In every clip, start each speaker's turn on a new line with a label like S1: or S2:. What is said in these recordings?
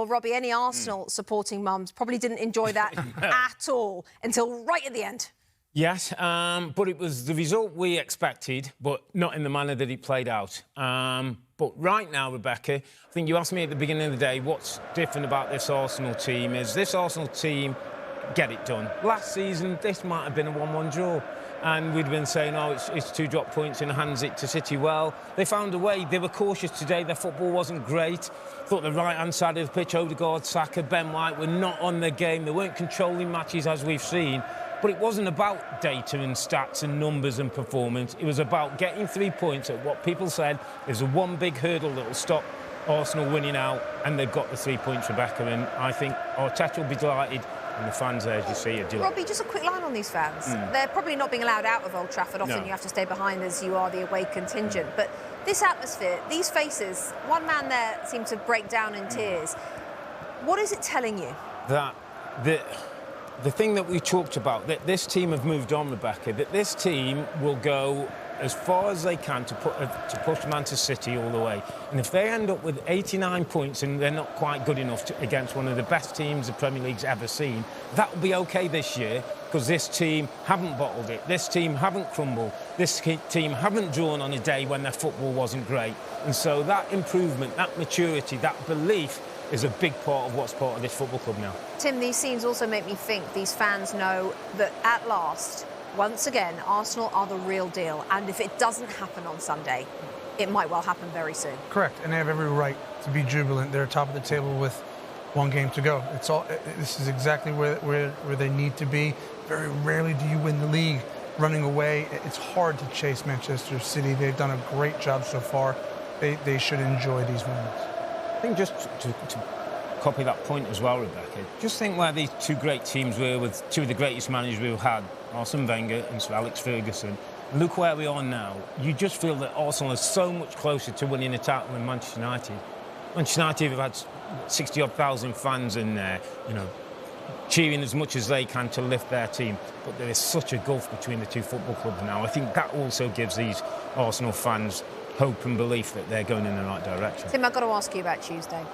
S1: sure, Robbie, any Arsenal supporting mums probably didn't enjoy that at all until right at the end.
S2: Yes, but it was the result we expected, but not in the manner that it played out. But right now, Rebecca, I think you asked me at the beginning of the day what's different about this Arsenal team is this Arsenal team get it done. Last season, this might have been a 1-1 draw. And we'd been saying, oh, it's 2 drop points and hands it to City. Well, they found a way. They were cautious today. Their football wasn't great. Thought the right-hand side of the pitch, Odegaard, Saka, Ben White were not on their game. They weren't controlling matches as we've seen. But it wasn't about data and stats and numbers and performance. It was about getting 3 points at what people said is a one big hurdle that will stop Arsenal winning out. And they've got the 3 points, Rebecca. And I think Arteta will be delighted. And the fans there, as you see, are delighted.
S1: Robbie, just a quick line on these fans. They're probably not being allowed out of Old Trafford. Often you have to stay behind as you are the away contingent. But this atmosphere, these faces, one man there seemed to break down in tears. What is it telling you? That
S2: the thing that we talked about, that this team have moved on, Rebecca, that this team will go as far as they can to push Manchester City all the way. And if they end up with 89 points and they're not quite good enough against one of the best teams the Premier League's ever seen, that will be OK this year, because this team haven't bottled it. This team haven't crumbled. This team haven't drawn on a day when their football wasn't great. And so that improvement, that maturity, that belief is a big part of what's part of this football club now.
S1: Tim, these scenes also make me think these fans know that at last, once again, Arsenal are the real deal. And if it doesn't happen on Sunday, it might well happen very soon.
S3: Correct. And they have every right to be jubilant. They're top of the table with 1 game to go. This is exactly where they need to be. Very rarely do you win the league running away. It's hard to chase Manchester City. They've done a great job so far. They should enjoy these moments.
S2: I think just to copy that point as well, Rebecca, just think where these 2 great teams were with 2 of the greatest managers we've had, Arsene Wenger and Sir Alex Ferguson. And look where we are now. You just feel that Arsenal is so much closer to winning a title than Manchester United. Manchester United have had 60-odd thousand fans in there, cheering as much as they can to lift their team. But there is such a gulf between the 2 football clubs now. I think that also gives these Arsenal fans hope and belief that they're going in the right direction.
S1: Tim, I've got to ask you about Tuesday.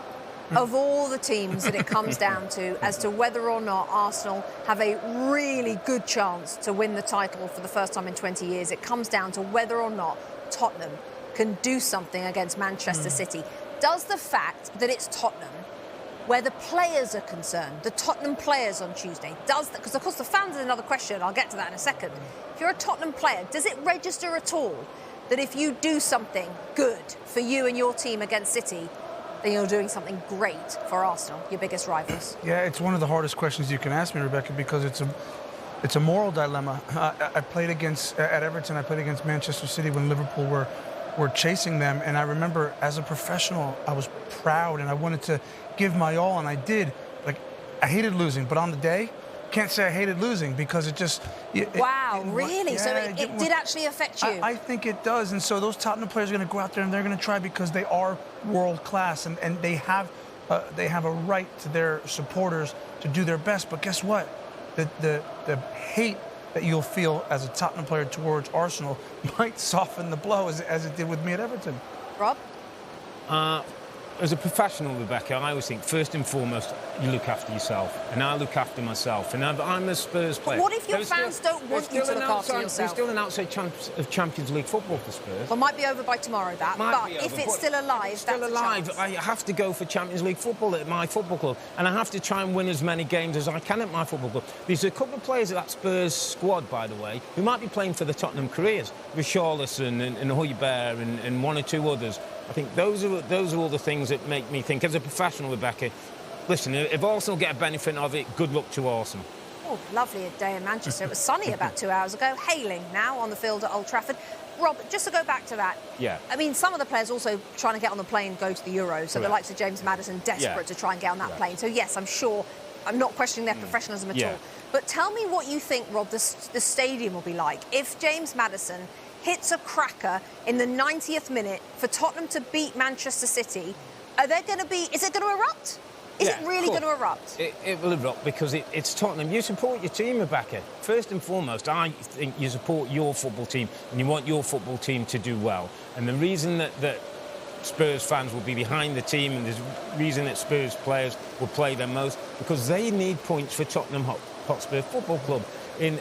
S1: Of all the teams that it comes down to as to whether or not Arsenal have a really good chance to win the title for the first time in 20 years, it comes down to whether or not Tottenham can do something against Manchester City. Does the fact that it's Tottenham, where the players are concerned, the Tottenham players on Tuesday, because of course the fans is another question, I'll get to that in a second. If you're a Tottenham player, does it register at all that if you do something good for you and your team against City, then you're doing something great for Arsenal, your biggest rivals?
S3: Yeah, it's one of the hardest questions you can ask me, Rebecca, because it's a moral dilemma. I played against, at Everton, I played against Manchester City when Liverpool were chasing them, and I remember as a professional, I was proud and I wanted to give my all, and I did. Like, I hated losing, but on the day, can't say I hated losing because it just...
S1: Wow, really? So it did actually affect you?
S3: I think it does. And so those Tottenham players are going to go out there and they're going to try because they are world class and they have a right to their supporters to do their best. But guess what? The hate that you'll feel as a Tottenham player towards Arsenal might soften the blow as it did with me at Everton.
S1: Rob?
S2: As a professional, Rebecca, I always think, first and foremost, you look after yourself. And I look after myself. And I'm a Spurs player.
S1: But what if your fans don't want you to look after yourself?
S2: There's still an outside chance of Champions League football for Spurs.
S1: Well, might be over by tomorrow, that. But if it's still alive, that's a chance.
S2: I have to go for Champions League football at my football club. And I have to try and win as many games as I can at my football club. There's a couple of players at that Spurs squad, by the way, who might be playing for the Tottenham careers. Richarlison and Højbjerg and 1 or 2 others. I think those are all the things that make me think, as a professional, Rebecca, listen, if Arsenal get a benefit of it, good luck to Arsenal.
S1: Oh, lovely day in Manchester. It was sunny about 2 hours ago, hailing now on the field at Old Trafford. Rob, just to go back to that, I mean, some of the players also trying to get on the plane, go to the Euros, so the likes of James Maddison desperate to try and get on that plane. So, yes, I'm sure, I'm not questioning their professionalism at all. But tell me what you think, Rob, the stadium will be like if James Maddison hits a cracker in the 90th minute for Tottenham to beat Manchester City. Is it going to erupt? Is it really going to erupt?
S2: It will erupt because it's Tottenham. You support your team, Rebecca. First and foremost, I think you support your football team and you want your football team to do well. And the reason that Spurs fans will be behind the team, and there's a reason that Spurs players will play them most, because they need points for Tottenham Hotspur Football Club.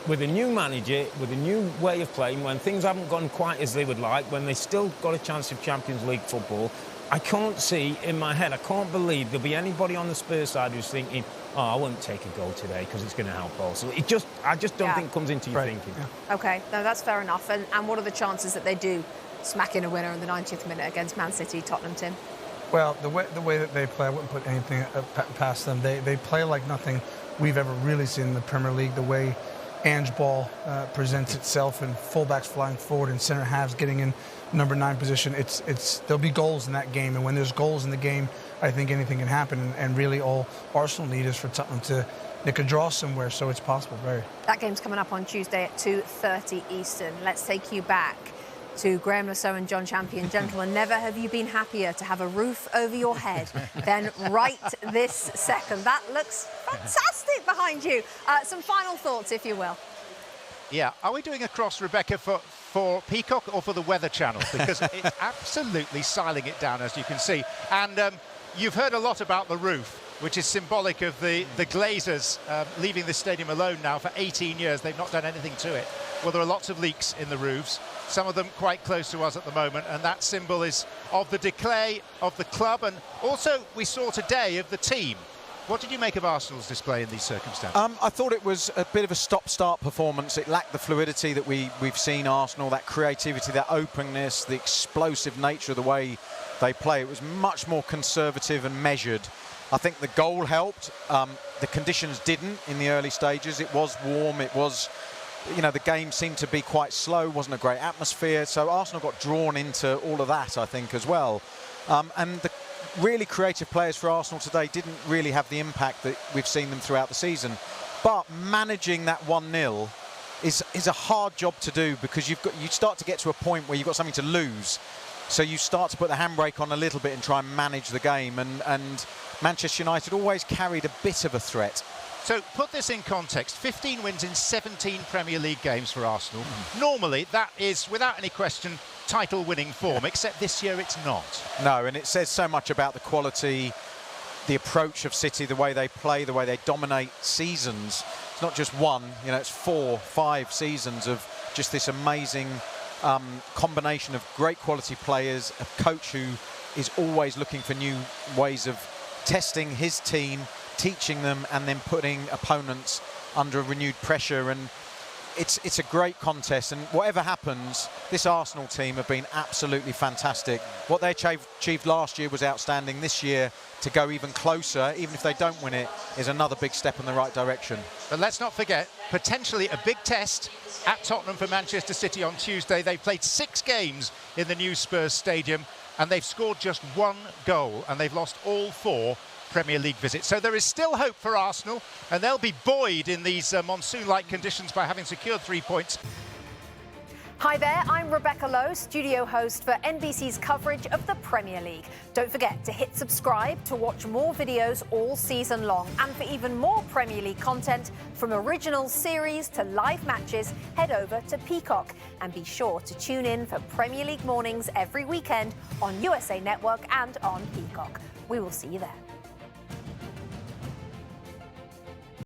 S2: With a new manager, with a new way of playing, when things haven't gone quite as they would like, when they still got a chance of Champions League football, I can't see in my head, I can't believe there'll be anybody on the Spurs side who's thinking, oh, I won't take a goal today because it's going to help Arsenal. I just don't think it comes into your thinking.
S1: Yeah. OK, no, that's fair enough. And what are the chances that they do smack in a winner in the 90th minute against Man City, Tottenham, Tim?
S3: Well, the way that they play, I wouldn't put anything past them. They play like nothing we've ever really seen in the Premier League. The way Ange ball presents itself, and fullbacks flying forward and centre halves getting in number 9 position. There'll be goals in that game, and when there's goals in the game, I think anything can happen. And really, all Arsenal need is for Tottenham to nick a draw somewhere. So it's possible, very.
S1: That game's coming up on Tuesday at 2:30 Eastern. Let's take you back to Graham Lasso and John Champion. Gentlemen, never have you been happier to have a roof over your head than right this second. That looks fantastic behind you. Some final thoughts, if you will.
S4: Yeah, are we doing a cross, Rebecca, for Peacock or for the Weather Channel? Because it's absolutely siling it down, as you can see. And you've heard a lot about the roof, which is symbolic of the Glazers leaving the stadium alone now for 18 years. They've not done anything to it. Well, there are lots of leaks in the roofs, some of them quite close to us at the moment, and that symbol is of the decay of the club, and also we saw today of the team. What did you make of Arsenal's display in these circumstances?
S5: I thought it was a bit of a stop-start performance. It lacked the fluidity that we've seen Arsenal, that creativity, that openness, the explosive nature of the way they play. It was much more conservative and measured. I think the goal helped. The conditions didn't in the early stages. It was warm. It was, the game seemed to be quite slow. Wasn't a great atmosphere. So Arsenal got drawn into all of that, I think, as well. And the really creative players for Arsenal today didn't really have the impact that we've seen them throughout the season. But managing that 1-0 is a hard job to do, because you start to get to a point where you've got something to lose. So you start to put the handbrake on a little bit and try and manage the game. And Manchester United always carried a bit of a threat.
S4: So put this in context, 15 wins in 17 Premier League games for Arsenal. Normally, that is, without any question, title-winning form, except this year it's not.
S5: No, and it says so much about the quality, the approach of City, the way they play, the way they dominate seasons. It's not just one, it's 4, 5 seasons of just this amazing combination of great quality players, a coach who is always looking for new ways of testing his team, teaching them, and then putting opponents under renewed pressure. And it's a great contest, and whatever happens, this Arsenal team have been absolutely fantastic. What they achieved last year was outstanding. This year, to go even closer, even if they don't win it, is another big step in the right direction.
S4: But let's not forget, potentially a big test at Tottenham for Manchester City on Tuesday. They've played 6 games in the new Spurs Stadium, and they've scored just 1 goal, and they've lost all 4 Premier League visits. So there is still hope for Arsenal, and they'll be buoyed in these monsoon-like conditions by having secured 3 points.
S1: Hi there, I'm Rebecca Lowe, studio host for NBC's coverage of the Premier League. Don't forget to hit subscribe to watch more videos all season long. And for even more Premier League content, from original series to live matches, head over to Peacock. And be sure to tune in for Premier League mornings every weekend on USA Network and on Peacock. We will see you there.